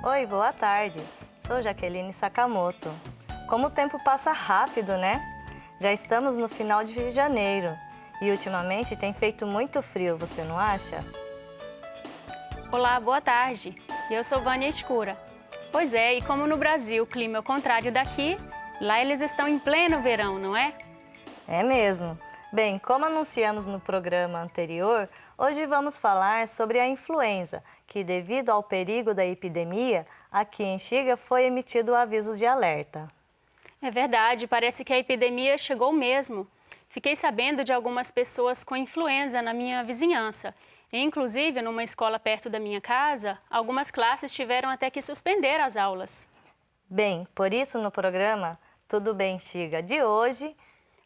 Oi, boa tarde. Sou Jaqueline Sakamoto. Como o tempo passa rápido, né? Já estamos no final de janeiro e ultimamente tem feito muito frio, você não acha? Olá, boa tarde. Eu sou Vânia Escura. Pois é, e como no Brasil o clima é o contrário daqui, lá eles estão em pleno verão, não é? É mesmo. Bem, como anunciamos no programa anterior, hoje vamos falar sobre a influenza, que devido ao perigo da epidemia, aqui em Xiga foi emitido o aviso de alerta. É verdade, parece que a epidemia chegou mesmo. Fiquei sabendo de algumas pessoas com influenza na minha vizinhança. E, inclusive, numa escola perto da minha casa, algumas classes tiveram até que suspender as aulas. Bem, por isso no programa Tudo Bem Xiga de hoje...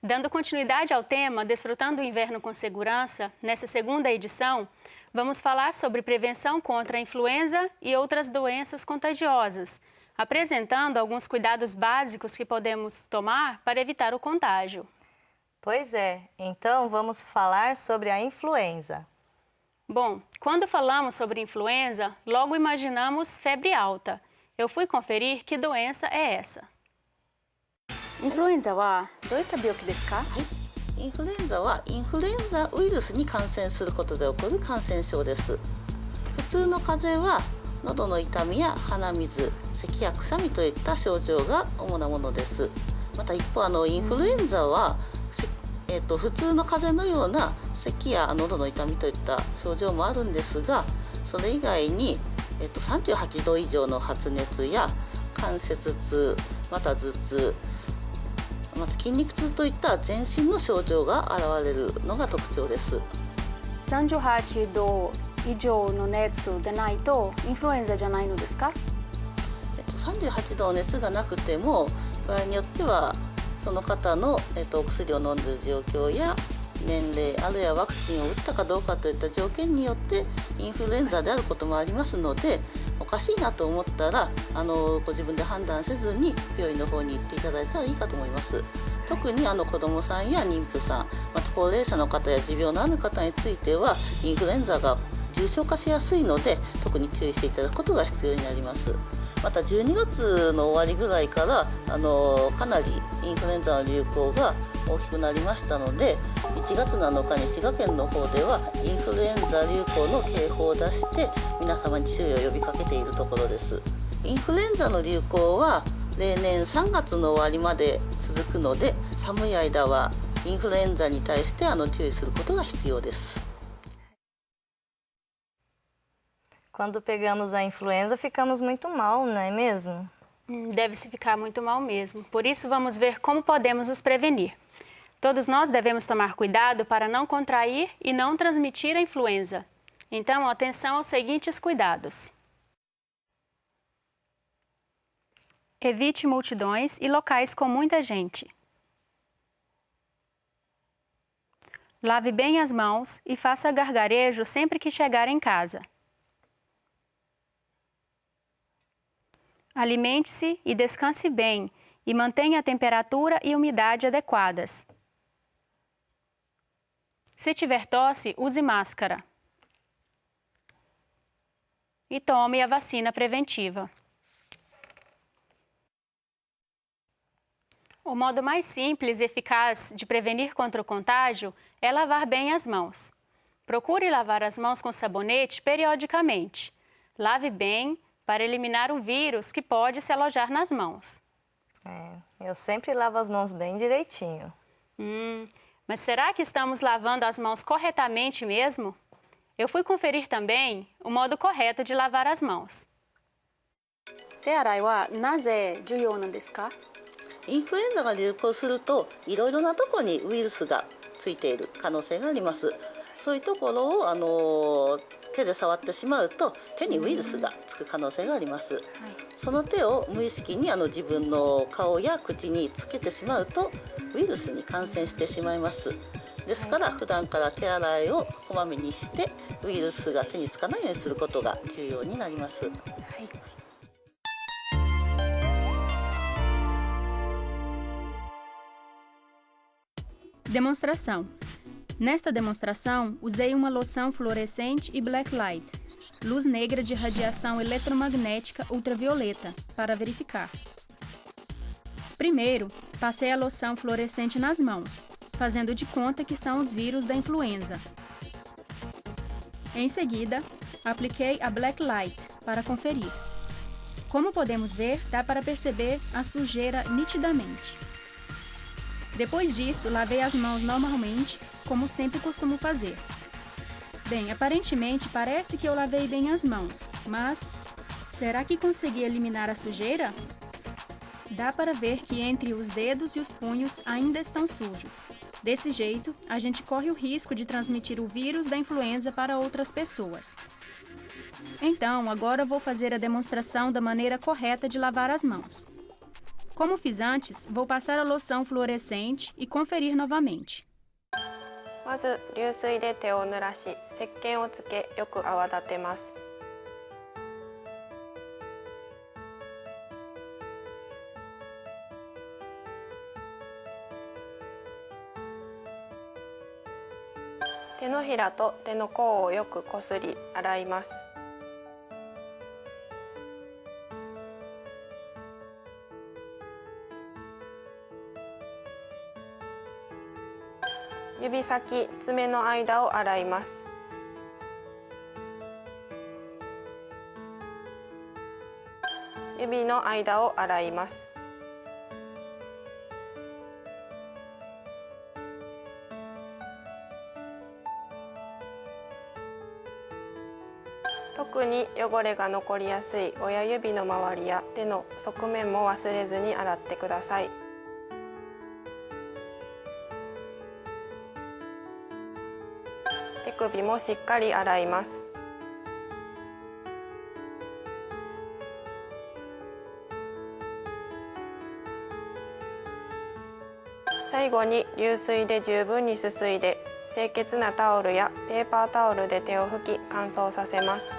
Dando continuidade ao tema Desfrutando o Inverno com Segurança, nessa segunda edição, vamos falar sobre prevenção contra a influenza e outras doenças contagiosas, apresentando alguns cuidados básicos que podemos tomar para evitar o contágio. Pois é, então vamos falar sobre a influenza. Bom, quando falamos sobre influenza, logo imaginamos febre alta. Eu fui conferir que doença é essa. インフルエンザはどういった病気ですか？インフルエンザはインフルエンザウイルスに感染することで起こる感染症です。普通の風邪は喉の痛みや鼻水、咳やくしゃみといった症状が主なものです。また一方インフルエンザは、普通の風邪のような咳や喉の痛みといった症状もあるんですが、それ以外に、38度以上の発熱や関節痛、また頭痛、また筋肉痛といった全身の症状が現れるのが特徴です。38度以上の熱でないとインフルエンザじゃないのですか？38度の熱がなくても場合によってはその方の、お薬を飲んでいる状況や年齢あるいはワクチンを打ったかどうかといった条件によってインフルエンザであることもありますので、おかしいなと思ったらご自分で判断せずに病院の方に行っていただいたらいいかと思います。特に子どもさんや妊婦さん、また高齢者の方や持病のある方についてはインフルエンザが重症化しやすいので特に注意していただくことが必要になります。また12月の終わりぐらいからかなりインフルエンザの流行が大きくなりましたので、1月7日に滋賀県の方ではインフルエンザ流行の警報を出して皆様に注意を呼びかけているところです。インフルエンザの流行は例年3月の終わりまで続くので、寒い間はインフルエンザに対して注意することが必要です。Quando pegamos a influenza, ficamos muito mal, não é mesmo? Deve-se ficar muito mal mesmo. Por isso, vamos ver como podemos nos prevenir. Todos nós devemos tomar cuidado para não contrair e não transmitir a influenza. Então, atenção aos seguintes cuidados. Evite multidões e locais com muita gente. Lave bem as mãos e faça gargarejo sempre que chegar em casa. Alimente-se e descanse bem e mantenha a temperatura e umidade adequadas. Se tiver tosse, use máscara. E tome a vacina preventiva. O modo mais simples e eficaz de prevenir contra o contágio é lavar bem as mãos. Procure lavar as mãos com sabonete periodicamente. Lave bem para eliminar o vírus que pode se alojar nas mãos. Eu sempre lavo as mãos bem direitinho. Mas será que estamos lavando as mãos corretamente mesmo? Eu fui conferir também o modo correto de lavar as mãos. 手洗いはなぜ重要なんですか？インフルエンザが流行するといろいろなところにウイルスがついている可能性があります。そういうところを手で触ってしまうと手にウイルスがつく可能性があります。その手を無意識に自分の顔や口につけてしまうとウイルスに感染してしまいます。ですから普段から手洗いをこまめにしてウイルスが手につかないようにすることが重要になります。Demonstração. Nesta demonstração, usei uma loção fluorescente e black light, luz negra de radiação eletromagnética ultravioleta, para verificar. Primeiro, passei a loção fluorescente nas mãos, fazendo de conta que são os vírus da influenza. Em seguida, apliquei a black light para conferir. Como podemos ver, dá para perceber a sujeira nitidamente. Depois disso, lavei as mãos normalmente, como sempre costumo fazer. Bem, aparentemente parece que eu lavei bem as mãos, mas será que consegui eliminar a sujeira? Dá para ver que entre os dedos e os punhos ainda estão sujos. Desse jeito, a gente corre o risco de transmitir o vírus da influenza para outras pessoas. Então, agora vou fazer a demonstração da maneira correta de lavar as mãos. Como fiz antes, vou passar a loção fluorescente e conferir novamente. まず流水で手を濡らし、石鹸をつけよく泡立てます。手のひらと手の甲をよくこすり洗います。指先、爪の間を洗います。指の間を洗います。特に汚れが残りやすい親指の周りや手の側面も忘れずに洗ってください。手首もしっかり洗います。最後に流水で十分にすすいで、清潔なタオルやペーパータオルで手を拭き乾燥させます。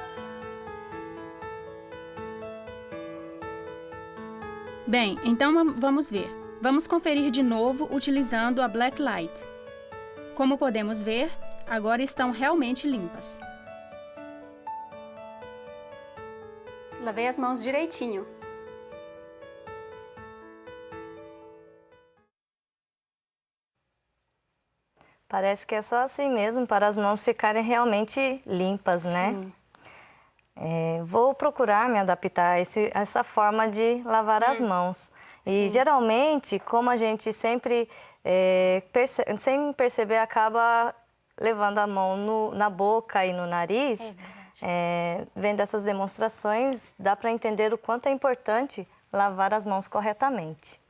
Bem, então vamos ver. Vamos conferir de novo utilizando a black light. Como podemos ver, agora estão realmente limpas. Lavei as mãos direitinho. Parece que é só assim mesmo, para as mãos ficarem realmente limpas, né? Sim. Vou procurar me adaptar a essa forma de lavar as mãos. E geralmente, como a gente sempre, sem perceber, acaba levando a mão na boca e no nariz, vendo essas demonstrações, dá para entender o quanto é importante lavar as mãos corretamente.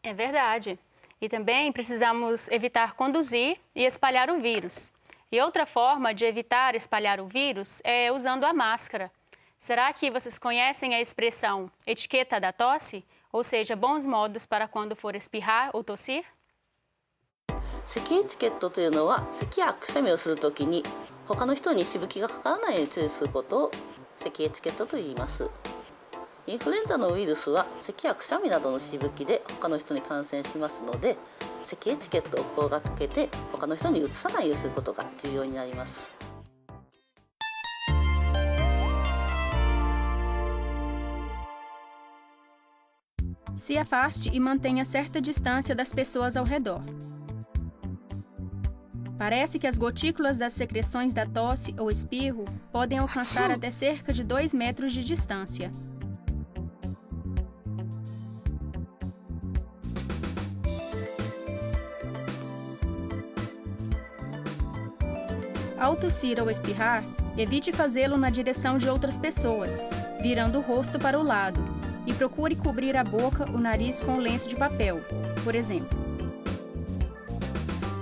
É verdade. E também precisamos evitar conduzir e espalhar o vírus. E outra forma de evitar espalhar o vírus é usando a máscara. Será que vocês conhecem a expressão etiqueta da tosse? Ou seja, bons modos para quando for espirrar ou tossir? 咳エチケットというのは、咳やくしゃみをするときに他の人にしぶきがかからないように注意することを咳エチケットと言います。インフルエンザのウイルスは咳やくしゃみなどのしぶきで他の人に感染しますので、咳エチケットを心がけて他の人にうつさないようにすることが重要になります。Se afaste e mantenha certa distância das pessoas ao redor. Parece que as gotículas das secreções da tosse ou espirro podem alcançar até cerca de 2 metros de distância. Ao tossir ou espirrar, evite fazê-lo na direção de outras pessoas, virando o rosto para o lado, e procure cobrir a boca, o nariz com lenço de papel, por exemplo.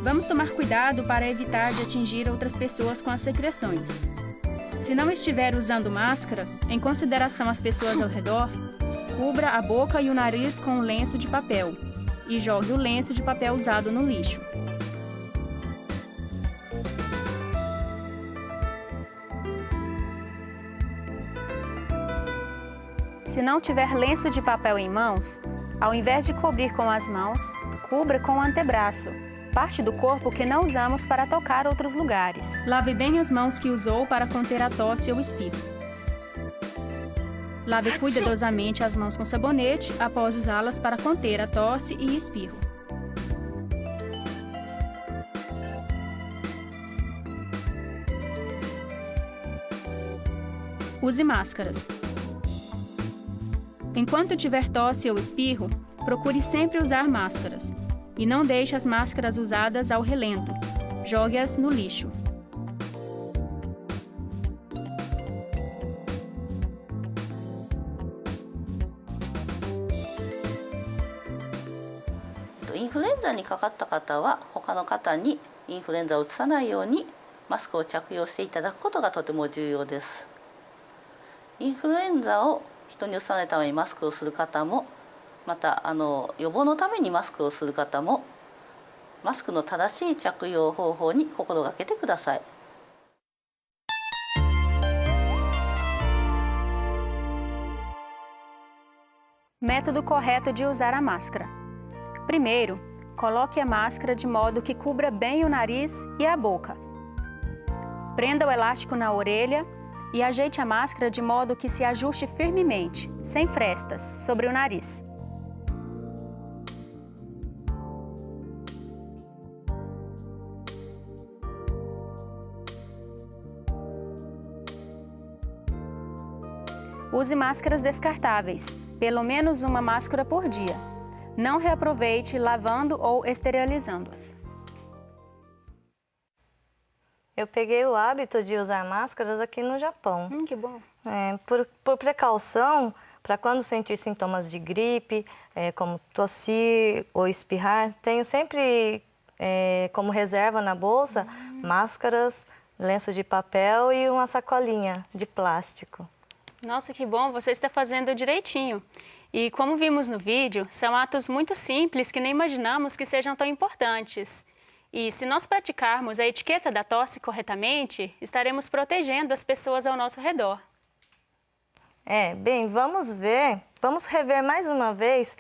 Vamos tomar cuidado para evitar de atingir outras pessoas com as secreções. Se não estiver usando máscara, em consideração às pessoas ao redor, cubra a boca e o nariz com um lenço de papel e jogue o lenço de papel usado no lixo. Se não tiver lenço de papel em mãos, ao invés de cobrir com as mãos, cubra com o antebraço parte do corpo que não usamos para tocar outros lugares. Lave bem as mãos que usou para conter a tosse ou espirro. Lave cuidadosamente as mãos com sabonete após usá-las para conter a tosse e espirro. Use máscaras. Enquanto tiver tosse ou espirro, procure sempre usar máscaras. E não deixe as máscaras usadas ao relento. Jogue-as no lixo.「インフルエンザにかかった方は他の方にインフルエンザをうつさないようにマスクを着用していただくことがとても重要です。インフルエンザを人にうつさないためにマスクをする方も、また予防のためにマスクをする方も、マスクの正しい着用方法に心がけてください。Método correto de usar a máscara. Primeiro, coloque a máscara de modo que cubra bem o nariz e a boca. Prenda o elástico na orelha e ajeite a máscara de modo que se ajuste firmemente, sem frestas, sobre o nariz. Use máscaras descartáveis, pelo menos uma máscara por dia. Não reaproveite lavando ou esterilizando-as. Eu peguei o hábito de usar máscaras aqui no Japão. Que bom. Por precaução, para quando sentir sintomas de gripe, como tossir ou espirrar, tenho sempre como reserva na bolsa máscaras, lenço de papel e uma sacolinha de plástico. Nossa, que bom, você está fazendo direitinho. E como vimos no vídeo, são atos muito simples que nem imaginamos que sejam tão importantes. E se nós praticarmos a etiqueta da tosse corretamente, estaremos protegendo as pessoas ao nosso redor. Bem, vamos rever mais uma vez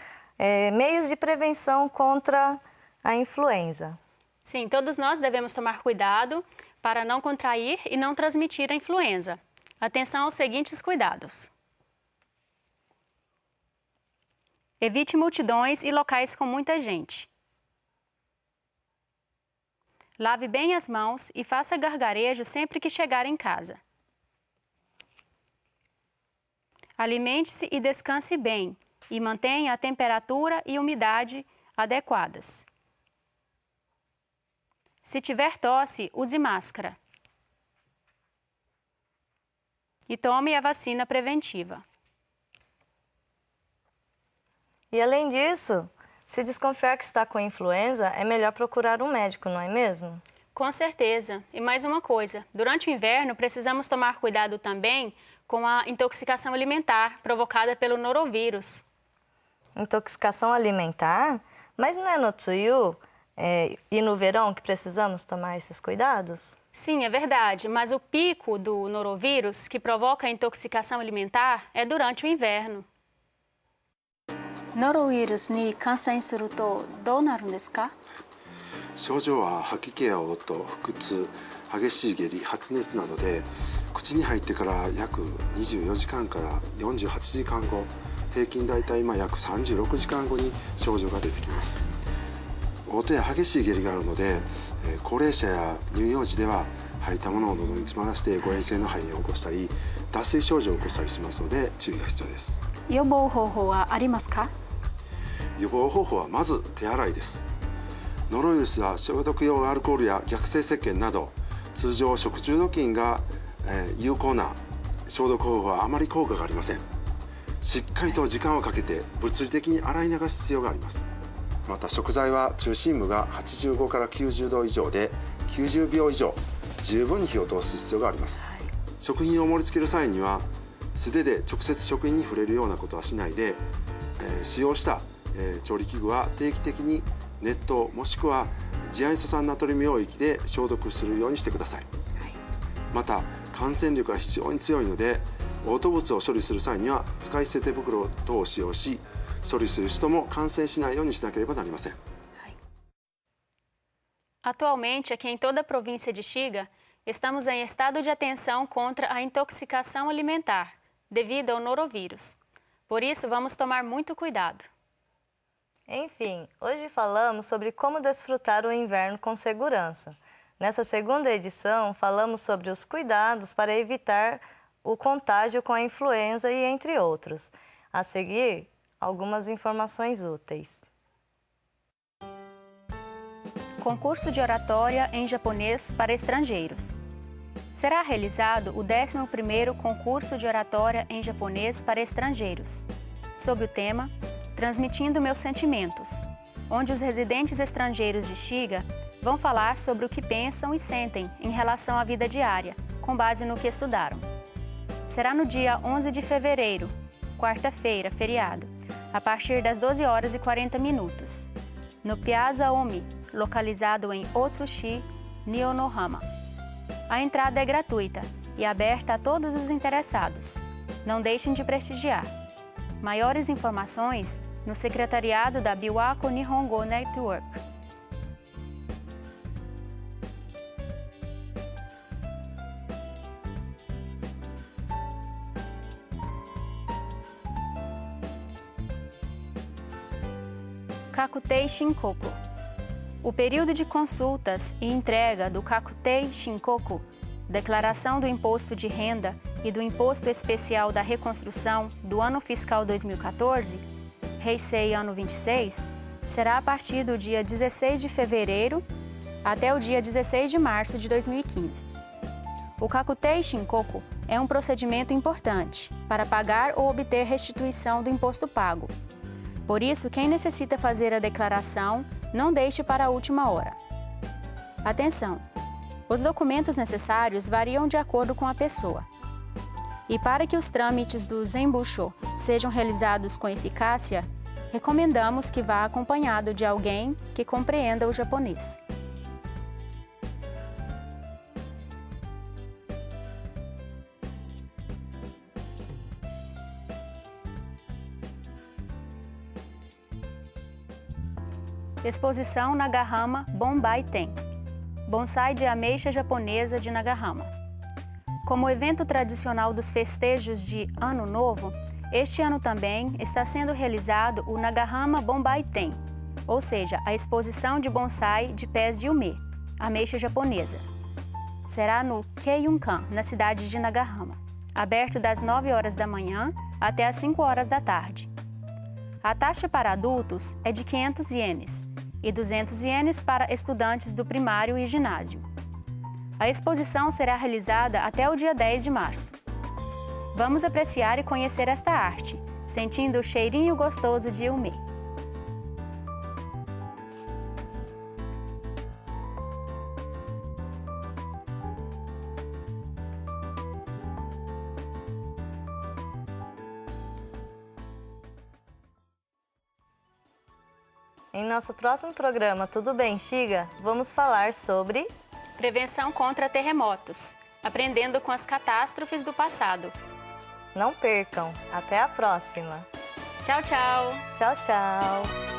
meios de prevenção contra a influenza. Sim, todos nós devemos tomar cuidado para não contrair e não transmitir a influenza. Atenção aos seguintes cuidados. Evite multidões e locais com muita gente. Lave bem as mãos e faça gargarejo sempre que chegar em casa. Alimente-se e descanse bem e mantenha a temperatura e umidade adequadas. Se tiver tosse, use máscara. E tome a vacina preventiva. E além disso, se desconfiar que está com influenza, é melhor procurar um médico, não é mesmo? Com certeza. E mais uma coisa, durante o inverno precisamos tomar cuidado também com a intoxicação alimentar provocada pelo norovírus. Intoxicação alimentar? Mas não é no tsuyu e no verão que precisamos tomar esses cuidados? Sim, é verdade, mas o pico do norovírus, que provoca a intoxicação alimentar, é durante o inverno. ノロウイルスに感染するとどうなるんですか？症状は吐き気や嘔吐、腹痛、激しい下痢、発熱などで口に入ってから約24時間から48時間後、平均大体約36時間後に症状が出てきます。嘔吐や激しい下痢があるので、高齢者や乳幼児では吐いたものを喉に詰まらせて誤嚥性の肺炎を起こしたり、脱水症状を起こしたりしますので注意が必要です。予防方法はありますか？予防方法はまず手洗いです。ノロウイルスは消毒用アルコールや逆性石鹸など通常食中毒菌が有効な消毒方法はあまり効果がありません。しっかりと時間をかけて物理的に洗い流す必要があります。また食材は中心部が85から90度以上で90秒以上十分に火を通す必要があります。食品を盛り付ける際には素手で直接食品に触れるようなことはしないで、使用した調理器具は定期的に熱湯もしくは次亜塩素酸ナトリウム溶液で消毒するようにしてください。また感染力が非常に強いので嘔吐物を処理する際には使い捨て手袋等を使用し、処理する人も感染しないようにしなければなりません。Atualmente, aqui em toda a província de Shiga, estamos em estado de atenção contra a intoxicação alimentar, devido ao norovírus. Por isso, vamos tomar muito cuidado. Enfim, hoje falamos sobre como desfrutar o inverno com segurança. Nessa segunda edição, falamos sobre os cuidados para evitar o contágio com a influenza e entre outros. A seguir, algumas informações úteis. Concurso de oratória em japonês para estrangeiros. Será realizado o 11º concurso de oratória em japonês para estrangeiros, sob o tema Transmitindo Meus Sentimentos, onde os residentes estrangeiros de Shiga vão falar sobre o que pensam e sentem em relação à vida diária, com base no que estudaram. Será no dia 11 de fevereiro, quarta-feira, feriado, a partir das 12h40, no Piazza Omi, localizado em Otsushi, Nionohama. A entrada é gratuita e aberta a todos os interessados. Não deixem de prestigiar. Maiores informações no secretariado da Biwako Nihongo Network. Kakutei Shinkoku. O período de consultas e entrega do Kakutei Shinkoku, Declaração do Imposto de Renda e do Imposto Especial da Reconstrução do ano fiscal 2014, Heisei ano 26, será a partir do dia 16 de fevereiro até o dia 16 de março de 2015. O Kakutei Shinkoku é um procedimento importante para pagar ou obter restituição do imposto pago. Por isso, quem necessita fazer a declaração, não deixe para a última hora. Atenção! Os documentos necessários variam de acordo com a pessoa. E para que os trâmites do Zenbusho sejam realizados com eficácia, recomendamos que vá acompanhado de alguém que compreenda o japonês. Exposição Nagahama Bonbai Ten, bonsai de ameixa japonesa de Nagahama. Como evento tradicional dos festejos de Ano Novo, este ano também está sendo realizado o Nagahama Bonbai Ten, ou seja, a exposição de bonsai de pés de ume, ameixa japonesa. Será no Keiyunkan, na cidade de Nagahama, aberto das 9 horas da manhã até as 5 horas da tarde. A taxa para adultos é de 500 ienes e 200 ienes para estudantes do primário e ginásio. A exposição será realizada até o dia 10 de março. Vamos apreciar e conhecer esta arte, sentindo o cheirinho gostoso de ume. Em nosso próximo programa Tudo Bem, Shiga, vamos falar sobre prevenção contra terremotos, aprendendo com as catástrofes do passado. Não percam! Até a próxima! Tchau, tchau! Tchau, tchau!